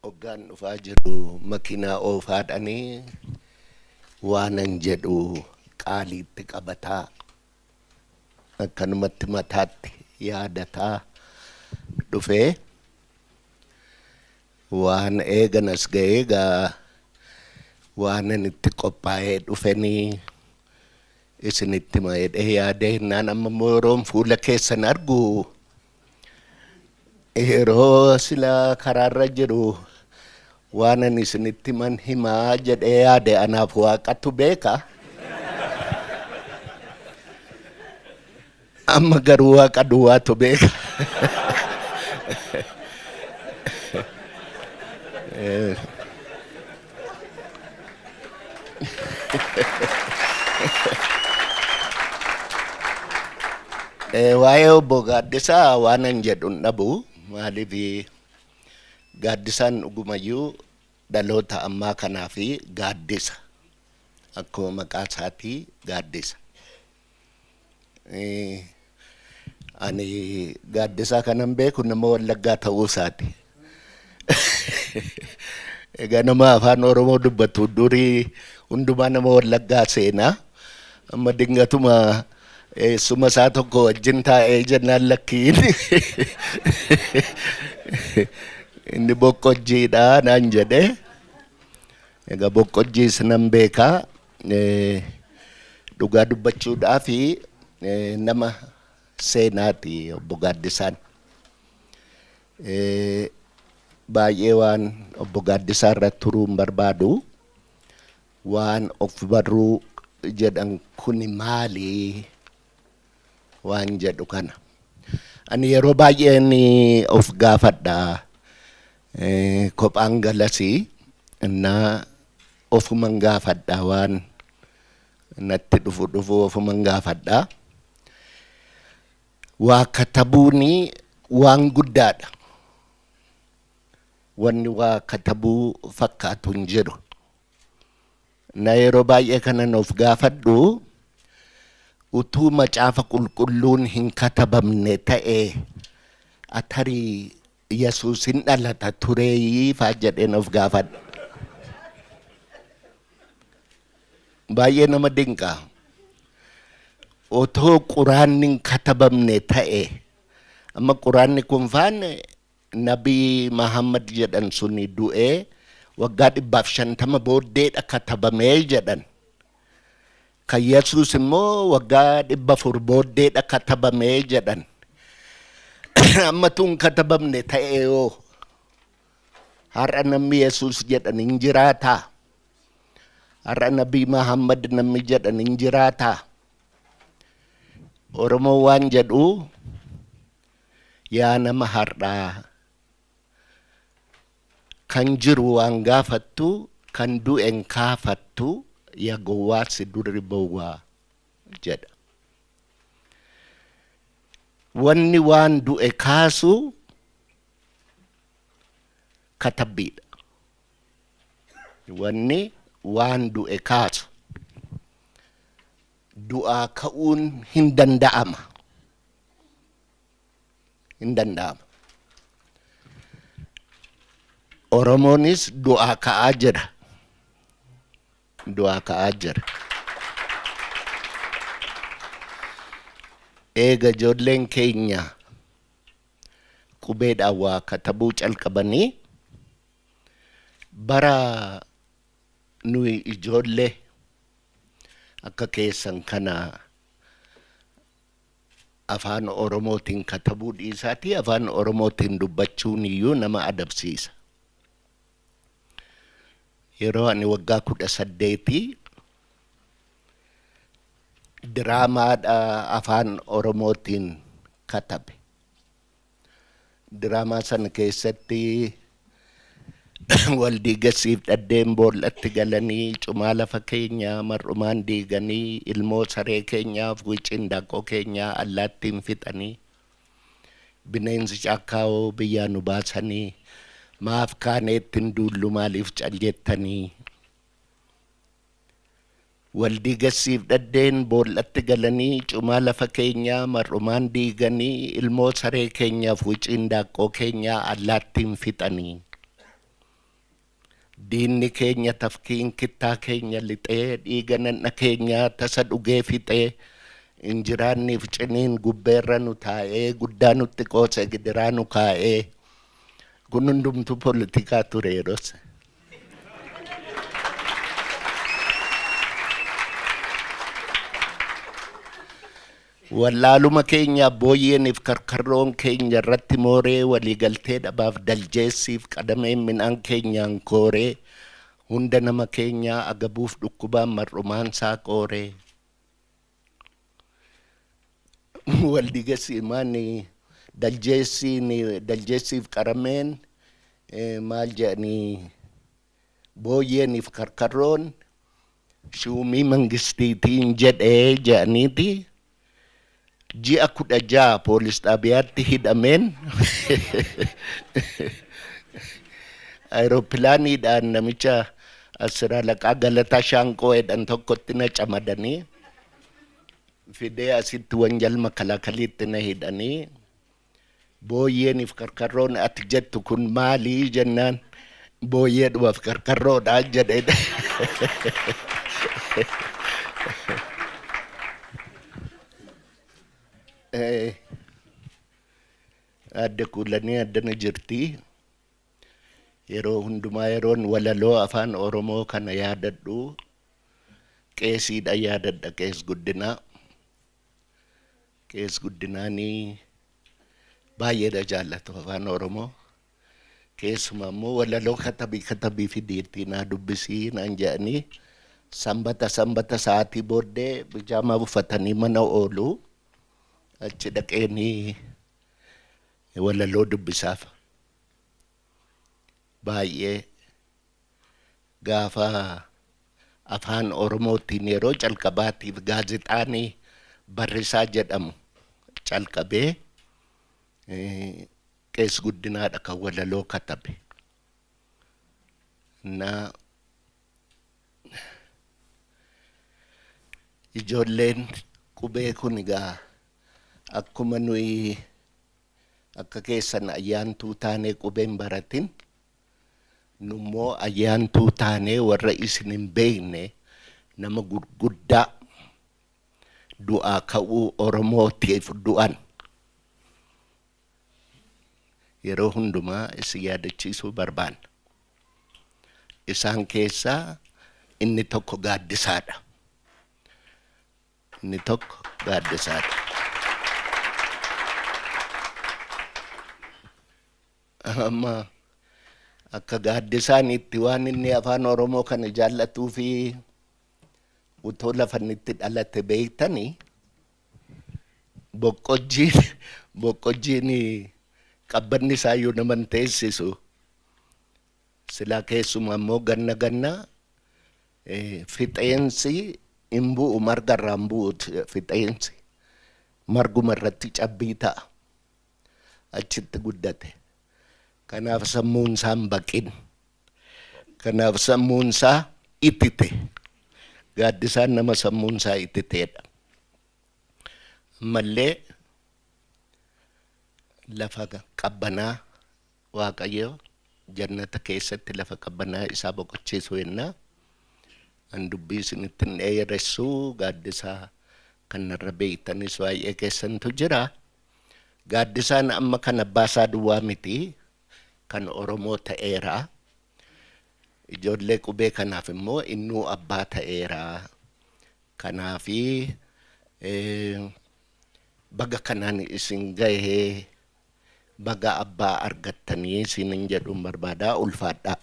Hoggaan dhufaa jiru makiinaa oofaadhanii waanan jedhu qaaliitti qabataa akkanumatti mataatti yaadataa dhufee waan eeganas ga'ee gaa waanan itti qophaa'ee dhufanii isinitti maayedhee yaadee hinnaan amma mooroon fuula keessan argu yeroo silaa karaarra jiru waanan isinitti man himaa jedhee yaade anaaf waaqatu beeka. Amma garuu waaqa duwwaatu beeka. Waa'ee obbo Gaaddisaa waanan jedhun dhabu maaliif Gaaddisaan dhugumayyuu dhaloota ammaa kanaa fi gaaddisa akkuma maqaa isaatii gaaddisa. Ani Gaaddisaa kanan beeku nama Wallaggaa ta'uu isaati. Egaa nama afaan Oromoo dubbatu durii hundumaa nama Wallaggaa seenaa amma dingatuma suma isaa tokko wajjin taa'ee jennaan lakkiin inni boqqojjiidha naan jedhe. Egaa boqqojjiis nan beekaa dhugaa dubbachuudhaa fi nama seenaati obbo Gaaddisaan. Baay'ee waan obbo Gaaddisaa irratti turuu hin barbaadu. Waan of barruu jedhan kuni maali waan jedhu kana. Ani yeroo baay'ee of gaafadha. Kophaan galasii innaa ofuman gaafadha waan natti dhufu ofuman gaafadha. Waa katabuuni waan guddaadha. Wanni waa katabuu fakkaatu hin jiru. Na yeroo baay'ee kanan of gaafadhu utuu macaafa qulqulluun hin katabamne ta'ee atarii Yesuusin dhalata tureeyii faa jedheen of gaafadha. Baay'ee nama dinqa. Otoo quraanni hin katabamne ta'e amma quraanni kun faan Nabii Muhammad jedhan suni du'ee waggaa 150 booddeedha katabamee jedhan. Kan Yesuus immoo waggaa 400 booddeedha katabamee jedhan. Amma tun katabamne ta'e yoo har'a namni Yesuus jedhan hin jiraataa? Har'a Nabii Muhammad namni jedhan hin jiraataa? Oromoo waan jedhu yaa nama har'aa kan jiru waan gaafattu kan du'en kaafattu yaa gowwaa si durri bowwaa jedha. Wanni waan du'e kaasu katabbiidha. Wanni waan du'e kaasu du'aa ka'uun hin danda'ama. Hin danda'ama. Oromoonis du'aa ka'aa jira. Du'aa ka'aa jira. Eega ijoolleen keenya qubeedhaan waa katabuu calqabanii bara nuyi ijoollee akka keessan kana afaan Oromootiin katabuu dhiisaatii afaan Oromootiin dubbachuun iyyuu nama adabsiisa. Yeroo ani waggaa 18 diraamaadha afaan Oromootiin katabe. Diraamaa sana keessatti Waldiigasiif dhaddeen boollatti galanii cumaa lafa keenyaa mar'umaan diiganii ilmoo saree keenyaaf wicindaqoo keenyaa allaattiin fixanii bineensi caakkaa'oo biyyaa nu baasanii maaf kaaneettiin duullu maaliif caljettanii. Waldiigasiif dhaddeen boollatti galanii cumaa lafa keenyaa mar'umaan diiganii ilmoo saree keenyaaf wicindaqoo keenyaa allaattiin fixanii. diinni keenya tafkiin kittaa keenya lixee dhiiga nanna keenya tasa dhugee fixee injiraanniif ciniin gubbeerra nu taa'ee guddaa nutti qoose gidiraa nu kaa'ee kun hundumtu politikaa ture yeroos. Wallaaluma keenya booyyeeniif karkarroon keenya irratti mooree waliigaltee dhabaaf daljeessiif qadameen midhaan keenyaan kooree hunda nama keenyaa agabuuf dhukkubaan mar'umaan isaa qooree. Waldigasiimaani daljeessiif qarameen maal jedhanii booyyeeniif karkarroon shuumii mangistiitiin jedhee jedhaniiti. Ji'a 16 poolis xaabiyaatti hidhameen aeropilaaniidhaan namicha asirra laqaa Galataa Shaanqoo jedhan tokkotti na camadanii fidee asitti wanjal makalaakaliitti na hidhanii booyyeeniif karkarroon ati jettu kun maalii jennaan booyyeedhumaaf karkarroodhaa jedhee. Adda kuulanii addana jirti yeroo hundumaa yeroon walaloo afaan Oromoo kana yaadadhu qeesiidha yaadadha qees guddinaanii baay'eedha jaallatu afaan Oromoo keessumaa immoo walaloo katabii fideetti naa dubbisii naan jedhanii sanbata sa'aatii booddee bijaamaa uffatanii mana oolu. Achi dhaqeenii walaloo dubbisaaf baay'ee gaafa afaan Oromootiin yeroo calqabaatiif gaazexaanii Barrisaa jedhamu calqabee qees guddinaadha kan walaloo katabe. Na ijoolleen qubee kun egaa akkuma nuyi akka keessan ayyaantuu taanee qubeen baratin nummoo ayyaantuu taanee warra isin hin beekne nama gurguddaa du'aa ka'uu Oromootiif du'an yeroo hundumaa isin yaadachiisuu barbaanna. Isaan keessaa inni tokko Gaaddisaadha. Amma akka Gaaddisaan itti waan inni afaan Oromoo kana jaallatuu fi utoo lafannitti dhalate beektanii boqqojjiin qabbanni isaayyuu naman teessisu silaa keessumaa immoo ganna fixeensi hin bu'u margarraa hin bu'u fixeensi marguma irratti cabbii ta'a achitti guddate. Kanaaf sammuun isaa hin baqin. Kanaaf sammuun isaa itite. Gaaddisaan nama sammuun isaa ititeedha. Ammallee lafa qabbanaa Waaqayyo jannata keessatti lafa qabbanaa isaa boqochiisu yennaa an dubbii isinitti hin dheeressuu Gaaddisaa kanarra beektanis baay'ee keessantu jira. Gaaddisaan amma kan abbaasaa duwwaa miti. Kan Oromoo ta'eera. Ijoollee qubee kanaaf immoo innuu abbaa ta'eera. Kanaafi baga kanaan isin gahee baga abbaa argattanii isinin jedhuun barbaadaa ulfaadhaa.